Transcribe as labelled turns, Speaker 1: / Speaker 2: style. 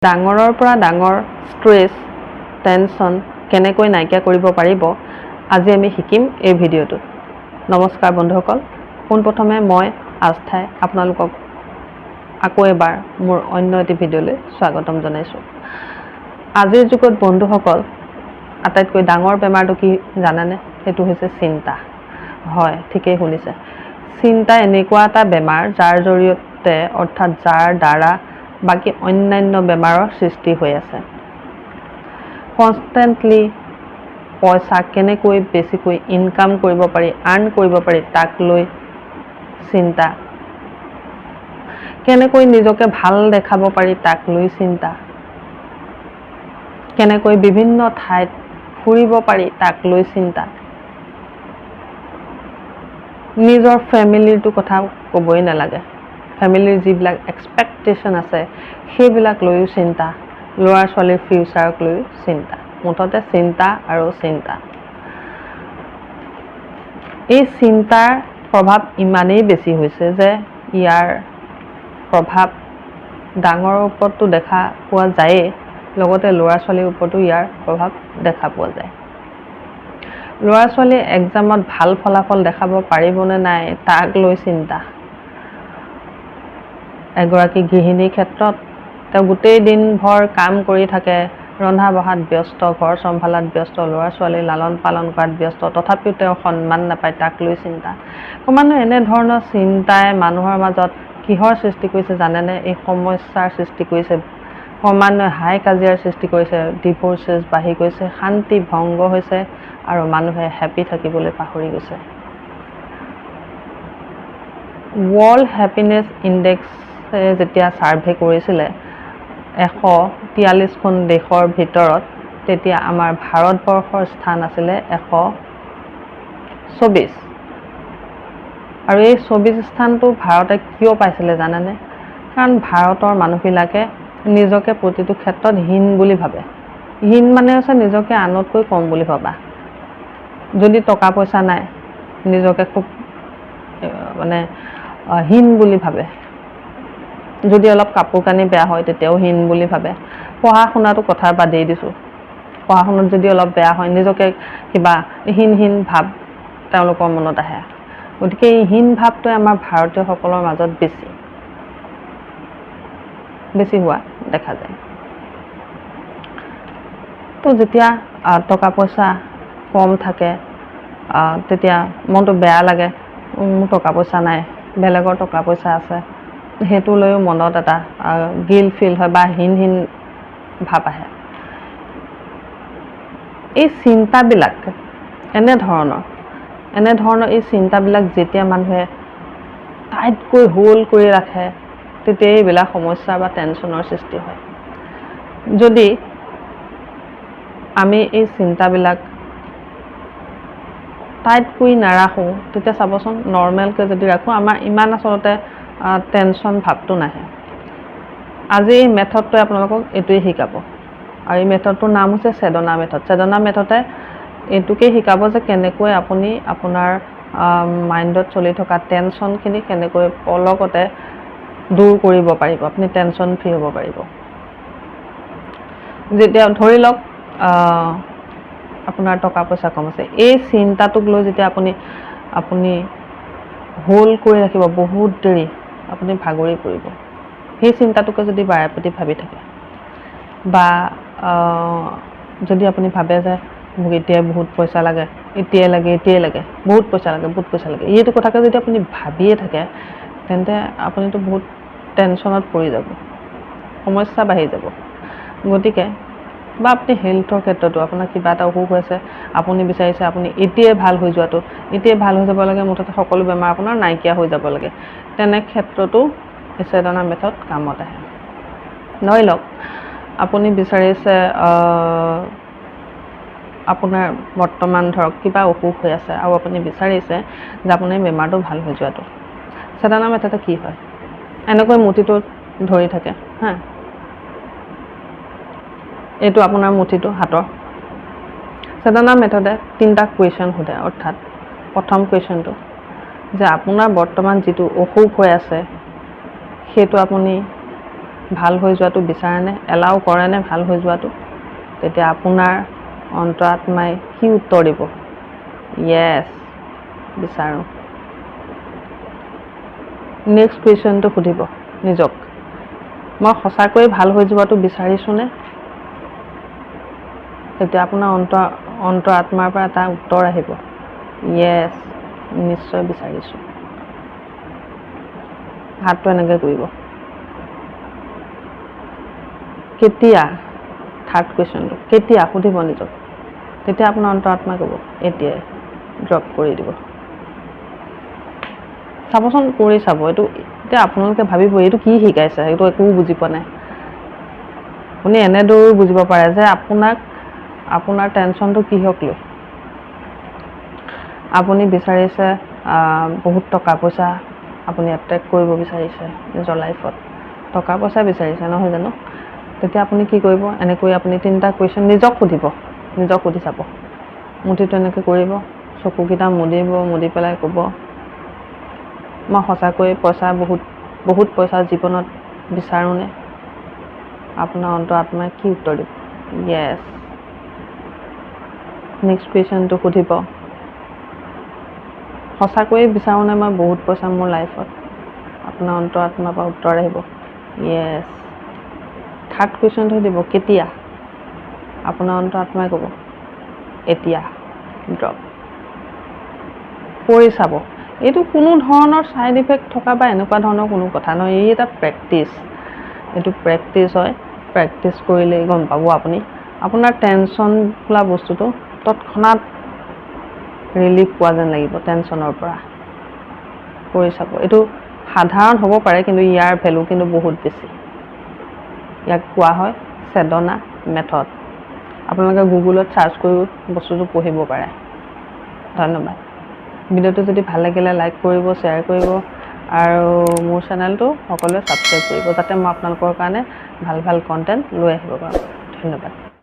Speaker 1: ডাঙৰৰ পৰা ডাঙৰ ষ্ট্ৰেছ টেনশ্যন কেনেকৈ নাইকিয়া কৰিব পাৰিব আজি আমি শিকিম এই ভিডিঅ'টোত। নমস্কাৰ বন্ধুসকল, পোনপ্ৰথমে মই আস্থাই আপোনালোকক আকৌ এবাৰ মোৰ অন্য এটি ভিডিঅ'লৈ স্বাগতম জনাইছোঁ। আজিৰ যুগত বন্ধুসকল আটাইতকৈ ডাঙৰ বেমাৰটো কি জানেনে? সেইটো হৈছে চিন্তা। হয়, ঠিকেই শুনিছে। চিন্তা এনেকুৱা এটা বেমাৰ যাৰ জৰিয়তে অৰ্থাৎ যাৰ দ্বাৰা বাকী অন্যান্য বেমাৰৰ সৃষ্টি হৈ আছে। কনষ্টেণ্টলি পইচা কেনেকৈ বেছিকৈ ইনকাম কৰিব পাৰি, আৰ্ণ কৰিব পাৰি তাক লৈ চিন্তা। কেনেকৈ নিজকে ভাল দেখাব পাৰি তাক লৈ চিন্তা। কেনেকৈ বিভিন্ন ঠাইত ফুৰিব পাৰি তাক লৈ চিন্তা। নিজৰ ফেমিলিটোৰ কথা ক'বই নালাগে। ফেমিলিৰ যিবিলাক এক্সপেক্টেশ্যন আছে সেইবিলাক লৈও চিন্তা। ল'ৰা ছোৱালীৰ ফিউচাৰক লৈও চিন্তা। মুঠতে চিন্তা আৰু চিন্তা। এই চিন্তাৰ প্ৰভাৱ ইমানেই বেছি হৈছে যে ইয়াৰ প্ৰভাৱ ডাঙৰৰ ওপৰতো দেখা পোৱা যায়েই, লগতে ল'ৰা ছোৱালীৰ ওপৰতো ইয়াৰ প্ৰভাৱ দেখা পোৱা যায়। ল'ৰা ছোৱালীয়ে এক্সামত ভাল ফলাফল দেখাব পাৰিবনে নাই তাক লৈ চিন্তা। এগৰাকী গৃহিণীৰ ক্ষেত্ৰত তেওঁ গোটেই দিনভৰ কাম কৰি থাকে, ৰন্ধা বঢ়াত ব্যস্ত, ঘৰ চম্ভালাত ব্যস্ত, ল'ৰা ছোৱালী লালন পালন কৰাত ব্যস্ত, তথাপিও তেওঁ সন্মান নাপায় তাক লৈ চিন্তা। ক্ৰমান্বয়ে এনেধৰণৰ চিন্তাই মানুহৰ মাজত কিহৰ সৃষ্টি কৰিছে জানেনে? এই সমস্যাৰ সৃষ্টি কৰিছে, ক্ৰমান্বয়ে হাই কাজিয়াৰ সৃষ্টি কৰিছে, ডিভোৰ্চেছ বাঢ়ি গৈছে, শান্তি ভংগ হৈছে আৰু মানুহে হেপী থাকিবলৈ পাহৰি গৈছে। ৱৰ্ল্ড হেপিনেছ ইণ্ডেক্সে যেতিয়া ছাৰ্ভে কৰিছিলে 143খন দেশৰ ভিতৰত, তেতিয়া আমাৰ ভাৰতবৰ্ষৰ স্থান আছিলে 124। আৰু এই 24 স্থানটো ভাৰতে কিয় পাইছিলে জানেনে? কাৰণ ভাৰতৰ মানুহবিলাকে নিজকে প্ৰতিটো ক্ষেত্ৰত হীন বুলি ভাবে। হীন মানে হৈছে নিজকে আনতকৈ কম বুলি ভাবা। যদি টকা পইচা নাই নিজকে খুব হীন বুলি ভাবে। যদি অলপ কাপোৰ কানি বেয়া হয় তেতিয়াও হীন বুলি ভাবে। পঢ়া শুনাটো কথা বাদেই দিছোঁ, পঢ়া শুনাত যদি অলপ বেয়া হয় নিজকে কিবা হীন ভাৱ তেওঁলোকৰ মনত আহে। গতিকে এই হীন ভাৱটোৱে আমাৰ ভাৰতীয়সকলৰ মাজত বেছি হোৱা দেখা যায়। তো যেতিয়া টকা পইচা কম থাকে তেতিয়া মনটো বেয়া লাগে, মোৰ টকা পইচা নাই, বেলেগৰ টকা পইচা আছে, সেইটো লৈও মনত এটা গিল্ট ফিল হয় বা হীন ভাৱ আহে। এই চিন্তাবিলাক এনেধৰণৰ এই চিন্তাবিলাক যেতিয়া মানুহে টাইটকৈ হোল্ড কৰি ৰাখে তেতিয়া এইবিলাক সমস্যা বা টেনশ্যনৰ সৃষ্টি হয়। যদি আমি এই চিন্তাবিলাক টাইটকৈ নাৰাখোঁ তেতিয়া চাবচোন, নৰ্মেলকৈ যদি ৰাখোঁ আমাৰ ইমান আচলতে টেনশ্যন ভাৱটো নাহে। আজি এই মেথডটোৱে আপোনালোকক এইটোৱে শিকাব, আৰু এই মেথডটোৰ নাম হৈছে চেতনা মেথড। চেতনা মেথডে এইটোকে শিকাব যে কেনেকৈ আপুনি আপোনাৰ মাইণ্ডত চলি থকা টেনশ্যনখিনি কেনেকৈ পলকতে দূৰ কৰিব পাৰিব, আপুনি টেনশ্যন ফ্ৰী হ'ব পাৰিব। যেতিয়া ধৰি লওক আপোনাৰ টকা পইচা কম আছে, এই চিন্তাটোক লৈ যেতিয়া আপুনি হোল্ড কৰি ৰাখিব বহুত দেৰি, আপুনি ভাগৰি পৰিব। সেই চিন্তাটোকে যদি বাৰে প্ৰতি ভাবি থাকে, বা যদি আপুনি ভাবে যে মোক এতিয়াই বহুত পইচা লাগে, এতিয়াই লাগে, বহুত পইচা লাগে, এইটো কথাকে যদি আপুনি ভাবিয়ে থাকে তেন্তে আপুনিতো বহুত টেনশ্যনত পৰি যাব, সমস্যা বাঢ়ি যাব। গতিকে বা আপুনি হেল্থৰ ক্ষেত্ৰতো আপোনাৰ কিবা এটা অসুখ হৈছে, আপুনি বিচাৰিছে আপুনি এতিয়াই ভাল হৈ যোৱাটো, এতিয়াই ভাল হৈ যাব লাগে, মুঠতে সকলো বেমাৰ আপোনাৰ নাইকিয়া হৈ যাব লাগে, তেনে ক্ষেত্ৰতো এই চেতনা মেথড কামত আহে। ধৰি লওক আপুনি বিচাৰিছে আপোনাৰ বৰ্তমান ধৰক কিবা অসুখ হৈ আছে আৰু আপুনি বিচাৰিছে যে আপোনাৰ বেমাৰটো ভাল হৈ যোৱাটো। চেতনা মেথডে কি হয়, এনেকৈ মুঠিটো ধৰি থাকে হা, এইটো আপোনাৰ মুঠিটো হাতৰ। চেতনা মেথডে 3টা কুৱেশ্যন সোধে, অৰ্থাৎ প্ৰথম কুৱেশ্যনটো যে আপোনাৰ বৰ্তমান যিটো অসুখ হৈ আছে সেইটো আপুনি ভাল হৈ যোৱাটো বিচাৰেনে, এলাউ কৰেনে ভাল হৈ যোৱাটো, তেতিয়া আপোনাৰ অন্তৰাত্মাই কি উত্তৰ দিব? য়েছ, বিচাৰোঁ। নেক্সট কুৱেশ্যনটো সুধিব নিজক, মই সঁচাকৈয়ে ভাল হৈ যোৱাটো বিচাৰিছোঁনে? তেতিয়া আপোনাৰ অন্তৰাত্মাৰ পৰা এটা উত্তৰ আহিব, য়েছ, নিশ্চয় বিচাৰিছোঁ। হাতটো এনেকৈ কৰিব। কেতিয়া, থাৰ্ড কুৱেশ্যনটো, কেতিয়া সুধিব নিজক, তেতিয়া আপোনাৰ অন্তৰাত্মাই ক'ব এতিয়াই, ড্ৰপ কৰি দিব। চাবচোন, কৰি চাব। এইটো এতিয়া আপোনালোকে ভাবিব এইটো কি শিকাইছে, এইটো একো বুজি পোৱা নাই। আপুনি এনেদৰেও বুজিব পাৰে যে আপোনাৰ টেনশ্যনটো কিহক লৈ। আপুনি বিচাৰিছে বহুত টকা পইচা আপুনি এট্ৰেক্ট কৰিব বিচাৰিছে নিজৰ লাইফত, টকা পইচা বিচাৰিছে নহয় জানো? তেতিয়া আপুনি কি কৰিব, এনেকৈ আপুনি 3টা কুৱেশ্যন নিজক সুধিব, নিজক সুধি চাব। মুঠিটো এনেকৈ কৰিব, চকুকেইটা মুদি পেলাই ক'ব, মই সঁচাকৈ বহুত পইচা জীৱনত বিচাৰোঁনে? আপোনাৰ অন্তৰাত্মাই কি উত্তৰ দিব? য়েছ। নেক্সট কুৱেশ্যনটো সুধিব, সঁচাকৈয়ে বিচাৰোঁনে মই বহুত পইচা মোৰ লাইফত? আপোনাৰ অন্তৰাত্মাৰ পৰা উত্তৰ আহিব, য়েছ। থাৰ্ড কুৱেশ্যনটো সুধিব, কেতিয়া? আপোনাৰ অন্তৰাত্মাই ক'ব এতিয়া, ড্ৰপ। কৰি চাব। এইটো কোনো ধৰণৰ ছাইড ইফেক্ট থকা বা এনেকুৱা ধৰণৰ কোনো কথা নহয়, এই এটা প্ৰেক্টিচ। এইটো প্ৰেক্টিচ হয়, প্ৰেক্টিচ কৰিলেই গম পাব আপুনি। আপোনাৰ টেনশ্যন বোলা বস্তুটো তৎক্ষণাত ৰিলিফ পোৱা যেন লাগিব টেনশ্যনৰ পৰা। কৰি চাব। এইটো সাধাৰণ হ'ব পাৰে, কিন্তু ইয়াৰ ভেলু কিন্তু বহুত বেছি। ইয়াক কোৱা হয় চেতনা মেথড। আপোনালোকে গুগলত ছাৰ্চ কৰি বস্তুটো পঢ়িব পাৰে। ধন্যবাদ। ভিডিঅ'টো যদি ভাল লাগিলে লাইক কৰিব, শ্বেয়াৰ কৰিব আৰু মোৰ চেনেলটো সকলোৱে ছাবস্ক্ৰাইব কৰিব, যাতে মই আপোনালোকৰ কাৰণে ভাল কণ্টেণ্ট লৈ আহিব পাৰোঁ। ধন্যবাদ।